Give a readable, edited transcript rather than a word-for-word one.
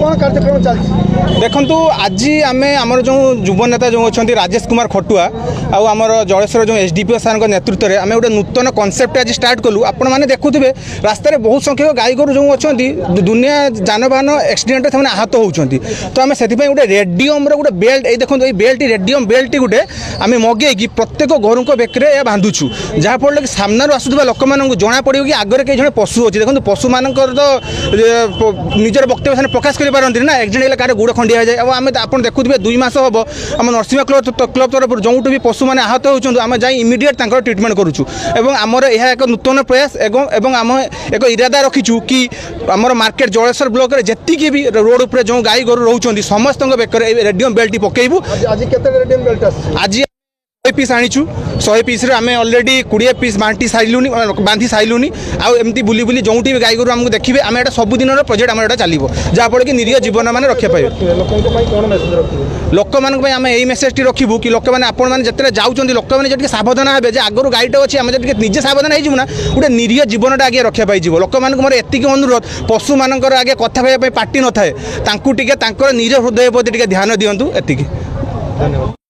कौन कार्यक्रम चलती देखु आज आम आमर जो युव नेता जो अच्छा राजेश कुमार खटुआ आमर जलेश्वर जो एसडीपीओ सार नेतृत्व में आम गोटे नूतन कनसेप्ट आज स्टार्ट कलु आपण मैंने देखुए रास्तार बहुत संख्यक गाई गोरु जो अच्छा दुनिया जानवाहन एक्सीडेंट से आहत होती तो आम से गोटे रेडियम गोटे बेल्ट ये देखो ये बेल्ट रेडियम बेल्ट गोटे आम मगेगी प्रत्येक घर को बेकरे बांधुचु जहाँफल कि सामना आसुवा लोक मूँ जना पड़ो कि आगे कई जन पशु अच्छे देखो पशु मान तो निजर वक्तव्य प्रकाश करें ना एक्सीडेंट कार गोड़ खंडिया जाए आम आप देखुए 2 मास हम आम नरसिंह क्लब तरफ जो भी पशु मैंने आहत होती आम जाए इमिडिएट ट्रिटमेंट करुचु आमर यह एक नूतन प्रयास एवं आम एक इरादा रखीचु कि आमर मार्केट जलेश्वर ब्लॉक रे जेतिकी भी रोड पर जो गाई गोरु रोच समस्त बेकर रेडियम बेल्ट पकेबू। आज केते रेडियम बेल्ट आज 100 पीस आनीचु 100 पीस आम अलरेडी 20 पीस बांटी सारूनी बांधी सारूनी आमती बुली बुली जो भी गाई गोरु आमको देखिए आम एटा सबुदिन प्रोजेक्ट आम एटा चलो जहाँफल कि निरीह जीवन मैंने रक्षा पाए लोक मान आम यही मेसेज टी रखू कि लोक मैंने आपण जिते जाऊँ लोक मैंने सावधान हे आगुरी गाईटा अच्छी आम निजे सावधान हो गोटे निरीह जीवनटा आगे रक्षा पाई लोक मान मोर एतिक अनुरोध पशु मानकर आगे कथा कहवाई पार्टी न थाए निज हृदय प्रति ध्यान दिंतु एतिक। धन्यवाद।